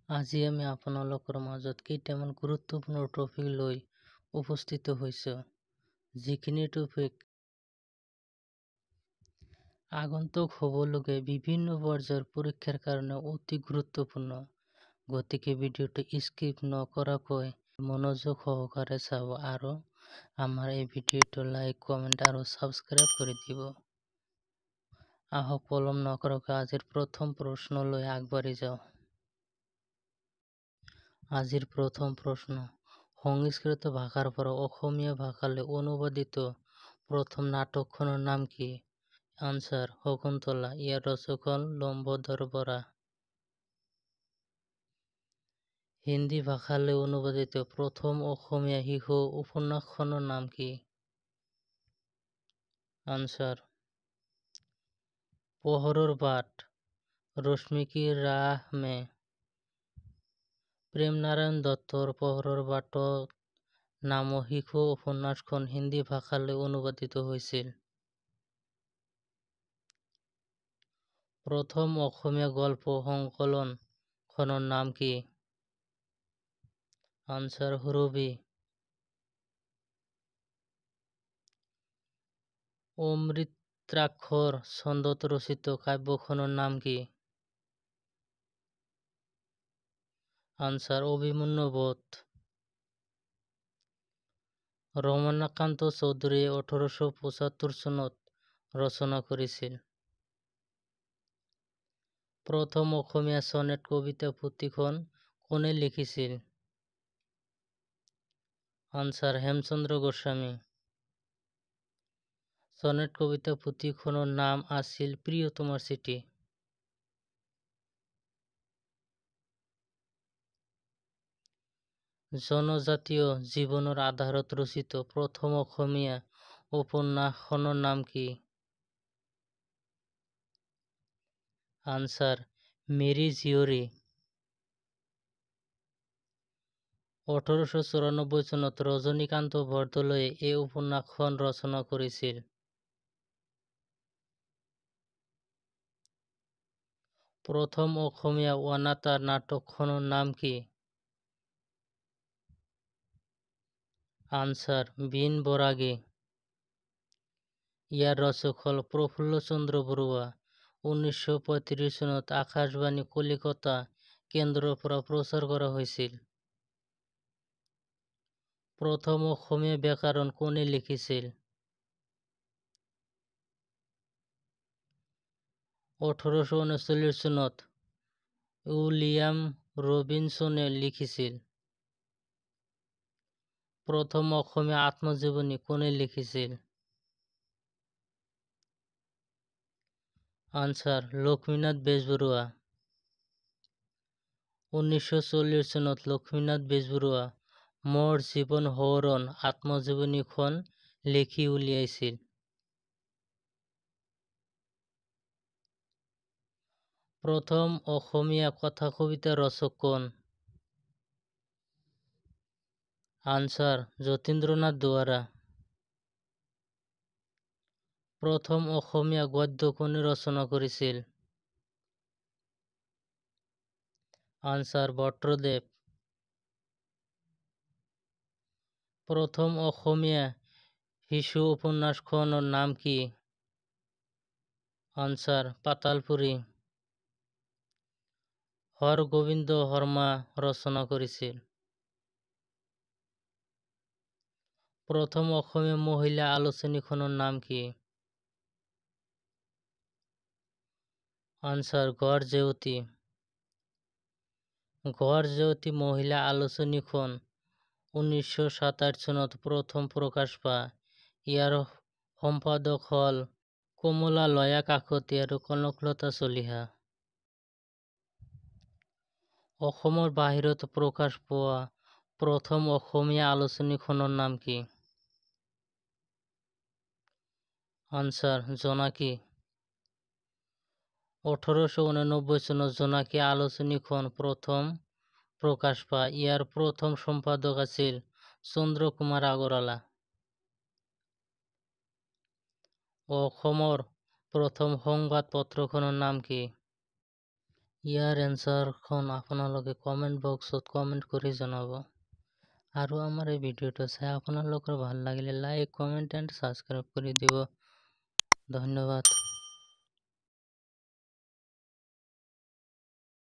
আজি আমি আপোনালোকৰ মাজত কেইটামান গুৰুত্বপূৰ্ণ টপিক লৈ উপস্থিত হৈছো, যিখিনি টপিক আগন্তুক হ'বলগীয়া বিভিন্ন পৰ্যায়ৰ পৰীক্ষাৰ কাৰণে অতি গুৰুত্বপূৰ্ণ। গতিকে ভিডিঅ'টো স্কিপ নকৰাকৈ মনোযোগ সহকাৰে চাব আৰু আমাৰ এই ভিডিঅ'টো লাইক, কমেণ্ট আৰু ছাবস্ক্ৰাইব কৰি দিব। আহক পলম নকৰাকৈ আজিৰ প্ৰথম প্ৰশ্নলৈ আগবাঢ়ি যাওঁ। আজিৰ প্ৰথম প্ৰশ্ন, সংস্কৃত ভাষাৰ পৰা অসমীয়া ভাষালৈ অনুবাদিত প্ৰথম নাটকখনৰ নাম কি? আনসাৰ, শকুন্তলা। ইয়াৰ ৰচক হ'ল লম্বোদৰ বৰা। হিন্দী ভাষালৈ অনুবাদিত প্ৰথম অসমীয়া শিশু উপন্যাসখনৰ নাম কি? আনসাৰ, পোহৰৰ বাট। ৰশ্মি কি ৰাহ মে। প্ৰেম নাৰায়ণ দত্তৰ পোহৰৰ বাটত নামৰ শিশু উপন্যাসখন হিন্দী ভাষালৈ অনুবাদিত হৈছিল। প্ৰথম অসমীয়া গল্প সংকলন খনৰ নাম কি? আনসাৰ, সুৰভি। অমৃতাক্ষৰ ছন্দত ৰচিত কাব্যখনৰ নাম কি? আনসাৰ, অভিমন্যু বধ। ৰমাকান্ত চৌধুৰীয়ে 1875 চনত ৰচনা কৰিছিল। প্ৰথম অসমীয়া চনেট কবিতা পুথিখন কোনে লিখিছিল? আনসাৰ, হেমচন্দ্ৰ গোস্বামী। চনেট কবিতা পুথিখনৰ নাম আছিল প্ৰিয়তমাৰ চিঠি। জনজাতীয় জীৱনৰ আধাৰত ৰচিত প্ৰথম অসমীয়া উপন্যাসখনৰ নাম কি? আনসাৰ, মিৰি জীয়ৰী। 1894 চনত ৰজনীকান্ত বৰদলৈয়ে এই উপন্যাসখন ৰচনা কৰিছিল। প্ৰথম অসমীয়া অনাতাঁৰ নাটকখনৰ নাম কি? Answer, bin বৰাগী। ইয়াৰ ৰচক হ'ল প্ৰফুল্ল চন্দ্ৰ বৰুৱা। 1935 চনত আকাশবাণী কলিকতা কেন্দ্ৰৰ পৰা প্ৰচাৰ কৰা হৈছিল। প্ৰথম অসমীয়া ব্যাকৰণ কোনে লিখিছিল? 1839 চনত উইলিয়াম ৰবিনসনে লিখিছিল। প্ৰথম অসমীয়া আত্মজীৱনী কোনে লিখিছিল? আনসাৰ, লক্ষ্মীনাথ বেজবৰুৱা। 1940 চনত লক্ষ্মীনাথ বেজবৰুৱা মোৰ জীৱন সোঁৱৰণ আত্মজীৱনীখন লিখি উলিয়াইছিল। প্ৰথম অসমীয়া কথা কবিতাৰ ৰচক কোন? আনসাৰ, যতীন্দ্ৰনাথ দুৱৰা। প্ৰথম অসমীয়া গদ্য কোনে ৰচনা কৰিছিল? আনসাৰ, ভট্টদেৱ। প্ৰথম অসমীয়া শিশু উপন্যাসখনৰ নাম কি? আনসাৰ, পাতালপুৰী। হৰগোবিন্দ শৰ্মা ৰচনা কৰিছিল। প্ৰথম অসমীয়া মহিলা আলোচনীখনৰ নাম কি? আনসাৰ, ঘৰ জেউতী। ঘৰ জেউতী মহিলা আলোচনীখন 1927 চনত প্ৰথম প্ৰকাশ পায়। ইয়াৰ সম্পাদক হ'ল কমলালয়া কাকতি আৰু কনকলতা চলিহা। অসমৰ বাহিৰত প্ৰকাশ পোৱা প্ৰথম অসমীয়া আলোচনীখনৰ নাম কি? আনসাৰ, জোনাকী। 1889 চনত জোনাকী আলোচনীখন প্ৰথম প্ৰকাশ পায়। ইয়াৰ প্ৰথম সম্পাদক আছিল চন্দ্ৰকুমাৰ আগৰৱালা। অসমৰ প্ৰথম সংবাদ পত্ৰখনৰ নাম কি? ইয়াৰ এনচাৰখন আপোনালোকে কমেণ্ট বক্সত কমেণ্ট কৰি জনাব। আৰু আমাৰ এই ভিডিঅ'টো চাই আপোনালোকৰ ভাল লাগিলে লাইক, কমেণ্ট এণ্ড ছাবস্ক্ৰাইব কৰি দিব। ধন্যবাদ।